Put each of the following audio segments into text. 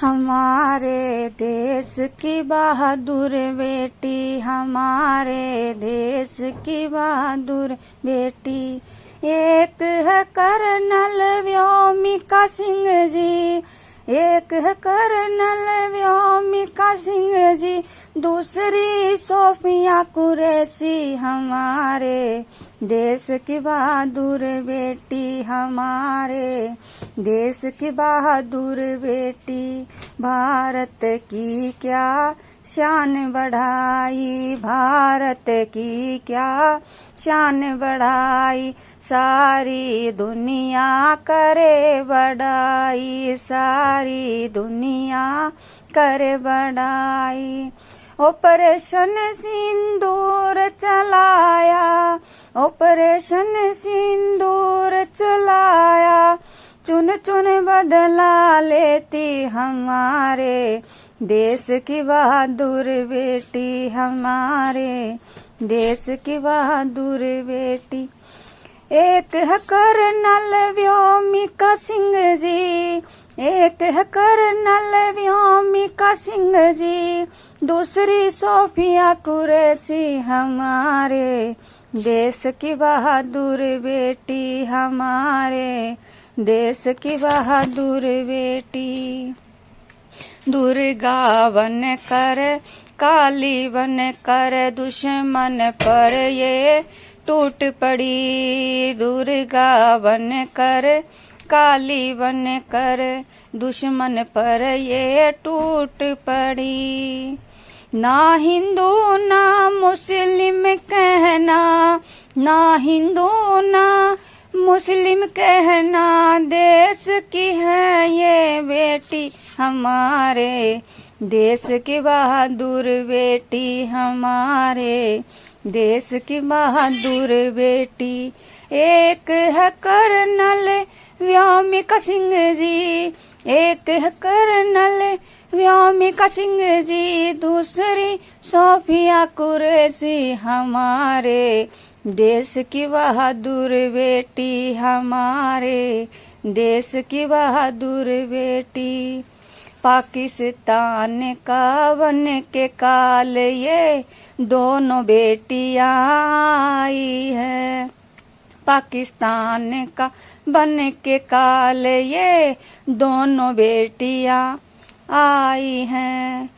हमारे देश की बहादुर बेटी, हमारे देश की बहादुर बेटी। एक है कर्नल व्योमिका सिंह जी, एक है कर्नल व्योमिका सिंह जी, दूसरी सोफिया कुरैशी। हमारे देश की बहादुर बेटी, हमारे देश की बहादुर बेटी। भारत की क्या शान बढ़ाई, भारत की क्या शान बढ़ाई, सारी दुनिया करे बड़ाई, सारी दुनिया करे बड़ाई। ऑपरेशन सिंदूर चलाया, ऑपरेशन सिंदूर चलाया, चुन चुन बदला लेती हमारे देश की बहादुर बेटी, हमारे देश की बहादुर बेटी। एक है कर्नल व्योमिका सिंह जी, एक है कर्नल व्योमिका सिंह जी, दूसरी सोफिया कुरैशी। हमारे देश की बहादुर बेटी, हमारे देश की बहादुर बेटी। दुर्गा बन कर काली बन कर दुश्मन पर ये टूट पड़ी, दुर्गा बन कर काली बन कर दुश्मन पर ये टूट पड़ी। ना हिंदू ना मुस्लिम कहना, ना हिंदू ना मुस्लिम कहना, देश की है ये बेटी, हमारे देश की बहादुर बेटी, हमारे देश की बहादुर बेटी। एक है कर्नल व्योमिका सिंह जी, एक है कर्नल व्योमिका सिंह जी, दूसरी सोफिया कुरैशी। हमारे देश की बहादुर बेटी, हमारे देश की बहादुर बेटी। पाकिस्तान का बन के काल ये दोनों बेटियां आई है, पाकिस्तान का बन के काल ये दोनों बेटियां आई हैं।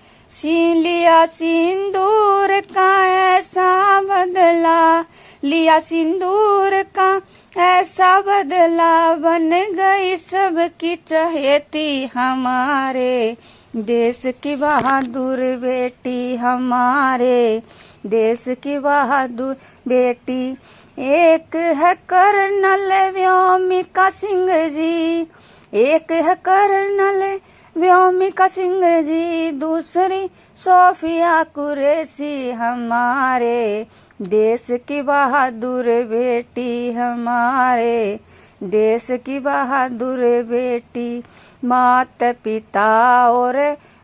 लिया सिंदूर का ऐसा बदला, लिया सिंदूर का ऐसा बदला, बन गई सबकी चहेती हमारे देश की बहादुर बेटी, हमारे देश की बहादुर बेटी। एक है कर्नल व्योमिका सिंह जी, एक है कर्नल व्योमिका सिंह जी, दूसरी सोफिया कुरैशी। हमारे देश की बहादुर बेटी, हमारे देश की बहादुर बेटी। मात पिता और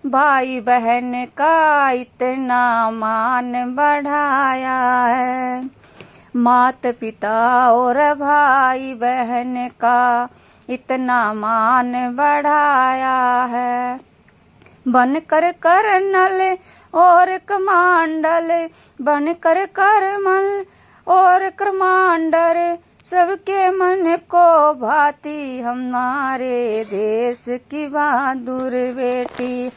भाई बहन का इतना मान बढ़ाया है, मात पिता और भाई बहन का इतना मान बढ़ाया है। बनकर कर्नल और कमांडर, बनकर कर्नल और कमांडर, सबके मन को भाती हमारे देश की बहादुर बेटी,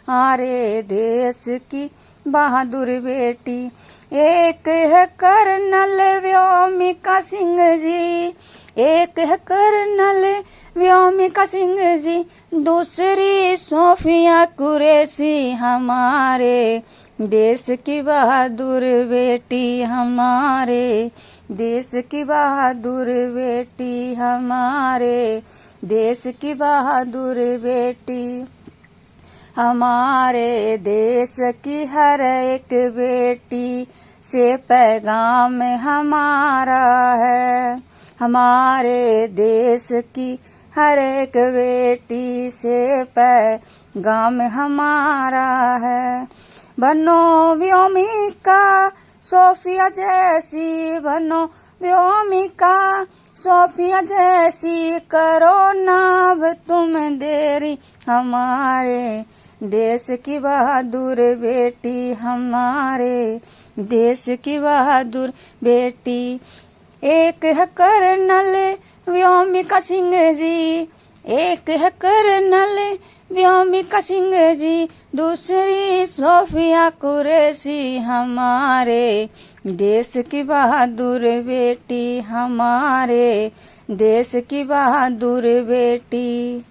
हमारे देश की बहादुर बेटी। एक है कर्नल व्योमिका सिंह जी, एक है कर्नल व्योमिका सिंह जी, दूसरी सोफिया कुरैशी। हमारे देश की बहादुर बेटी, हमारे देश की बहादुर बेटी, हमारे देश की बहादुर बेटी। हमारे देश की हर एक बेटी से पैगाम हमारा है, हमारे देश की हर एक बेटी से पैगाम हमारा है। बनो व्योमिका सोफिया जैसी, बनो व्योमिका सोफिया जैसी करो ना अब तुम देरी, हमारे देश की बहादुर बेटी, हमारे देश की बहादुर बेटी। एक है कर्नल व्योमिका सिंह जी, एक है कर्नल व्योमिका सिंह जी, दूसरी सोफिया कुरैशी, हमारे देश की बहादुर बेटी, हमारे देश की बहादुर बेटी।